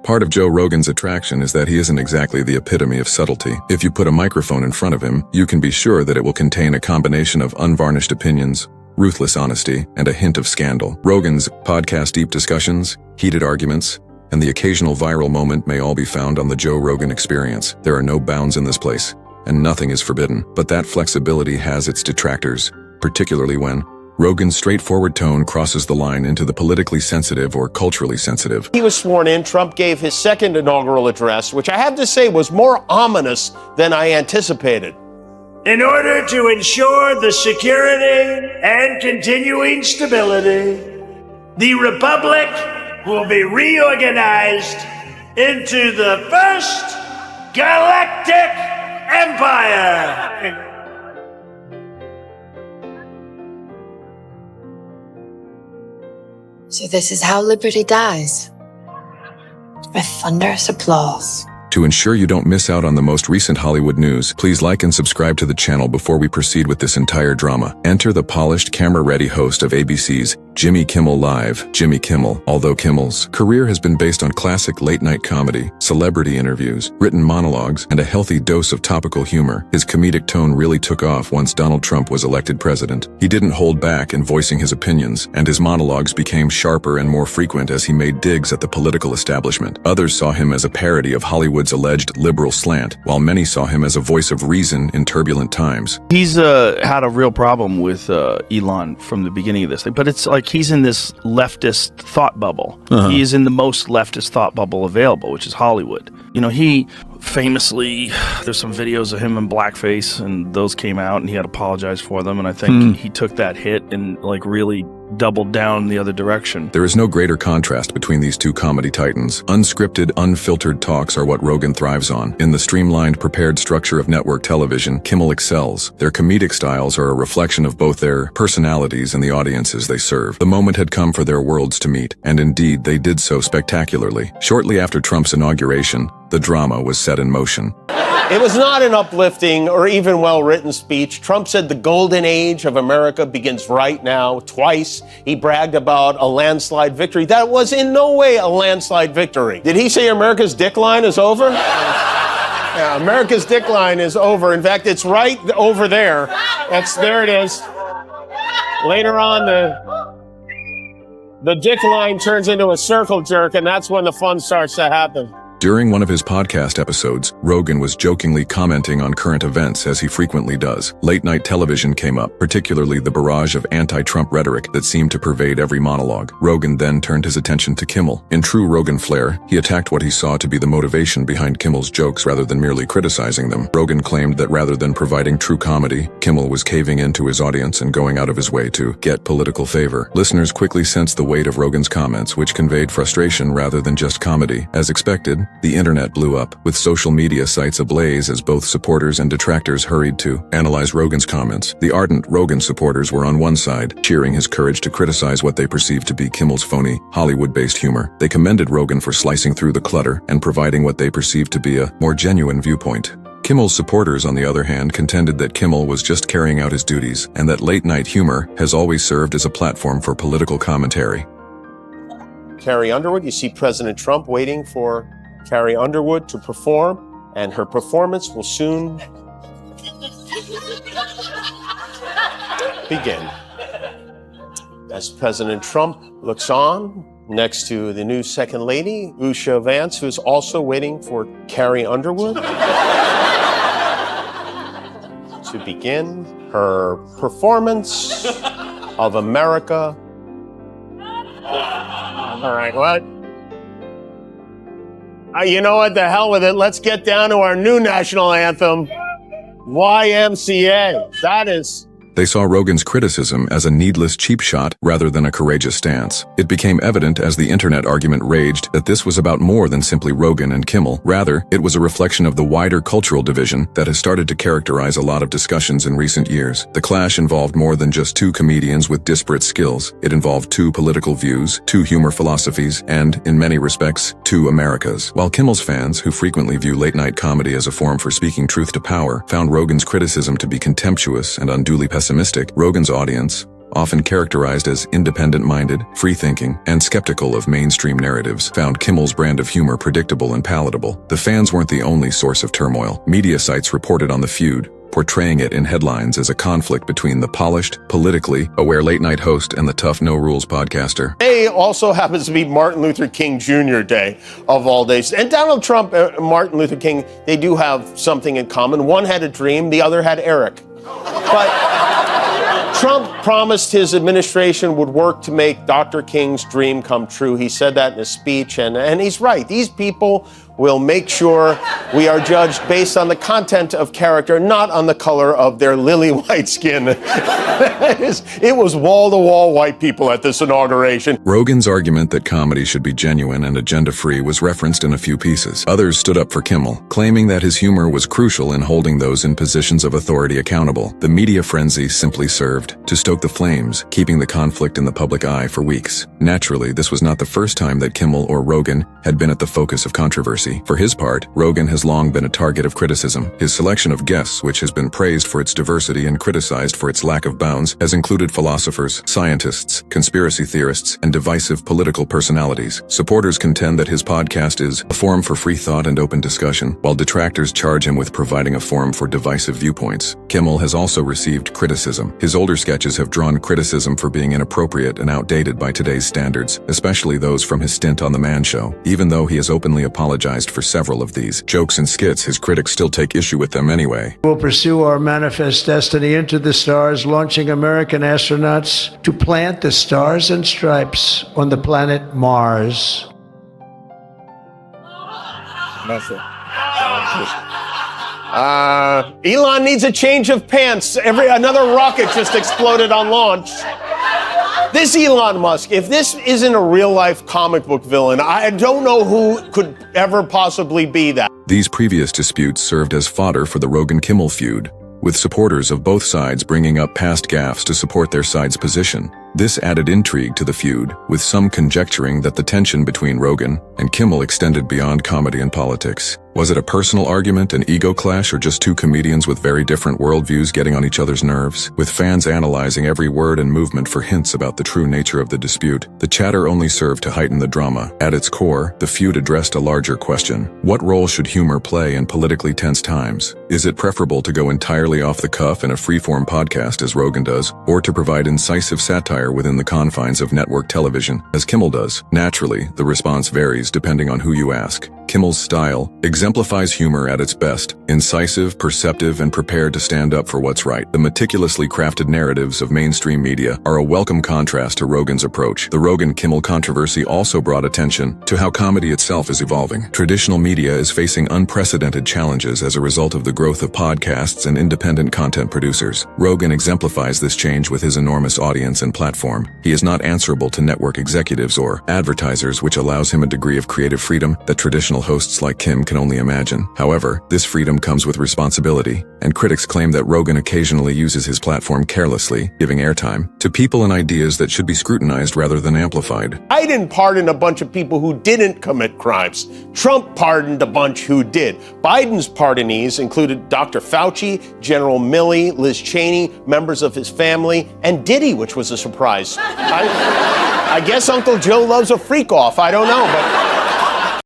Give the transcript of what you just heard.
Part of Joe Rogan's attraction is that he isn't exactly the epitome of subtlety. If you put a microphone in front of him, you can be sure that it will contain a combination of unvarnished opinions, ruthless honesty, and a hint of scandal. Rogan's podcast deep discussions, heated arguments, and the occasional viral moment may all be found on the Joe Rogan Experience. There are no bounds in this place, and nothing is forbidden. But that flexibility has its detractors, particularly when Rogan's straightforward tone crosses the line into the politically sensitive or culturally sensitive. He was sworn in. Trump gave his second inaugural address, which I have to say was more ominous than I anticipated. In order to ensure the security and continuing stability, the Republic will be reorganized into the first galactic empire. So this is how liberty dies. With thunderous applause. To ensure you don't miss out on the most recent Hollywood news, please like and subscribe to the channel before we proceed with this entire drama. Enter the polished, camera-ready host of ABC's Jimmy Kimmel Live, Jimmy Kimmel. Although Kimmel's career has been based on classic late-night comedy, celebrity interviews, written monologues, and a healthy dose of topical humor, his comedic tone really took off once Donald Trump was elected president. He didn't hold back in voicing his opinions, and his monologues became sharper and more frequent as he made digs at the political establishment. Others saw him as a parody of Hollywood's alleged liberal slant, while many saw him as a voice of reason in turbulent times. He's had a real problem with Elon from the beginning of this thing, but it's like he's in this leftist thought bubble. He is in the most leftist thought bubble available, which is Hollywood. You know, he famously, there's some videos of him in blackface, and those came out, and he had apologized for them, and I think he took that hit and like really doubled down the other direction. There is no greater contrast between these two comedy titans. Unscripted, unfiltered talks are what Rogan thrives on. In the streamlined, prepared structure of network television, Kimmel excels. Their comedic styles are a reflection of both their personalities and the audiences they serve. The moment had come for their worlds to meet, and indeed they did so spectacularly. Shortly after Trump's inauguration, the drama was set in motion. It was not an uplifting or even well-written speech. Trump said the golden age of America begins right now. Twice, he bragged about a landslide victory. That was in no way a landslide victory. Did he say America's dick line is over? Yeah, America's dick line is over. In fact, it's right over there. There it is. Later on, the dick line turns into a circle jerk, and that's when the fun starts to happen. During one of his podcast episodes, Rogan was jokingly commenting on current events, as he frequently does. Late-night television came up, particularly the barrage of anti-Trump rhetoric that seemed to pervade every monologue. Rogan then turned his attention to Kimmel. In true Rogan flair, he attacked what he saw to be the motivation behind Kimmel's jokes rather than merely criticizing them. Rogan claimed that rather than providing true comedy, Kimmel was caving in to his audience and going out of his way to get political favor. Listeners quickly sensed the weight of Rogan's comments, which conveyed frustration rather than just comedy. As expected, the internet blew up, with social media sites ablaze as both supporters and detractors hurried to analyze Rogan's comments. The ardent Rogan supporters were on one side, cheering his courage to criticize what they perceived to be Kimmel's phony, Hollywood-based humor. They commended Rogan for slicing through the clutter and providing what they perceived to be a more genuine viewpoint. Kimmel's supporters, on the other hand, contended that Kimmel was just carrying out his duties, and that late-night humor has always served as a platform for political commentary. Carrie Underwood, you see President Trump waiting for Carrie Underwood to perform, and her performance will soon begin. As President Trump looks on next to the new Second Lady, Usha Vance, who is also waiting for Carrie Underwood to begin her performance of America. All right, what? You know what? The hell with it. Let's get down to our new national anthem, YMCA. That is They saw Rogan's criticism as a needless cheap shot rather than a courageous stance. It became evident as the internet argument raged that this was about more than simply Rogan and Kimmel. Rather, it was a reflection of the wider cultural division that has started to characterize a lot of discussions in recent years. The clash involved more than just two comedians with disparate skills. It involved two political views, two humor philosophies, and, in many respects, two Americas. While Kimmel's fans, who frequently view late-night comedy as a form for speaking truth to power, found Rogan's criticism to be contemptuous and unduly pessimistic, Rogan's audience, often characterized as independent-minded, free-thinking, and skeptical of mainstream narratives, found Kimmel's brand of humor predictable and palatable. The fans weren't the only source of turmoil. Media sites reported on the feud, portraying it in headlines as a conflict between the polished, politically aware late-night host and the tough no-rules podcaster. Today also happens to be Martin Luther King Jr. Day of all days. And Donald Trump and Martin Luther King, they do have something in common. One had a dream, the other had Eric. But Trump promised his administration would work to make Dr. King's dream come true. He said that in a speech, and he's right. These people will make sure we are judged based on the content of character, not on the color of their lily white skin. It was wall-to-wall white people at this inauguration. Rogan's argument that comedy should be genuine and agenda-free was referenced in a few pieces. Others stood up for Kimmel, claiming that his humor was crucial in holding those in positions of authority accountable. The media frenzy simply served to stoke the flames, keeping the conflict in the public eye for weeks. Naturally, this was not the first time that Kimmel or Rogan had been at the focus of controversy. For his part, Rogan has long been a target of criticism. His selection of guests, which has been praised for its diversity and criticized for its lack of bounds, has included philosophers, scientists, conspiracy theorists, and divisive political personalities. Supporters contend that his podcast is a forum for free thought and open discussion, while detractors charge him with providing a forum for divisive viewpoints. Kimmel has also received criticism. His older sketches have drawn criticism for being inappropriate and outdated by today's standards, especially those from his stint on The Man Show. Even though he has openly apologized for several of these jokes and skits, his critics still take issue with them anyway. We'll pursue our manifest destiny into the stars, launching American astronauts to plant the stars and stripes on the planet Mars. Elon needs a change of pants. Another rocket just exploded on launch. This Elon Musk, if this isn't a real-life comic book villain, I don't know who could ever possibly be that. These previous disputes served as fodder for the Rogan-Kimmel feud, with supporters of both sides bringing up past gaffes to support their side's position. This added intrigue to the feud, with some conjecturing that the tension between Rogan and Kimmel extended beyond comedy and politics. Was it a personal argument, an ego clash, or just two comedians with very different worldviews getting on each other's nerves? With fans analyzing every word and movement for hints about the true nature of the dispute, the chatter only served to heighten the drama. At its core, the feud addressed a larger question. What role should humor play in politically tense times? Is it preferable to go entirely off the cuff in a free-form podcast as Rogan does, or to provide incisive satire within the confines of network television, as Kimmel does? Naturally, the response varies depending on who you ask. Kimmel's style exemplifies humor at its best, incisive, perceptive, and prepared to stand up for what's right. The meticulously crafted narratives of mainstream media are a welcome contrast to Rogan's approach. The Rogan-Kimmel controversy also brought attention to how comedy itself is evolving. Traditional media is facing unprecedented challenges as a result of the growth of podcasts and independent content producers. Rogan exemplifies this change with his enormous audience and platform. He is not answerable to network executives or advertisers, which allows him a degree of creative freedom that traditional hosts like Kim can only imagine. However, this freedom comes with responsibility, and critics claim that Rogan occasionally uses his platform carelessly, giving airtime to people and ideas that should be scrutinized rather than amplified. Biden pardoned a bunch of people who didn't commit crimes. Trump pardoned a bunch who did. Biden's pardonees included Dr. Fauci, General Milley, Liz Cheney, members of his family, and Diddy, which was a surprise. I guess Uncle Joe loves a freak-off. I don't know, but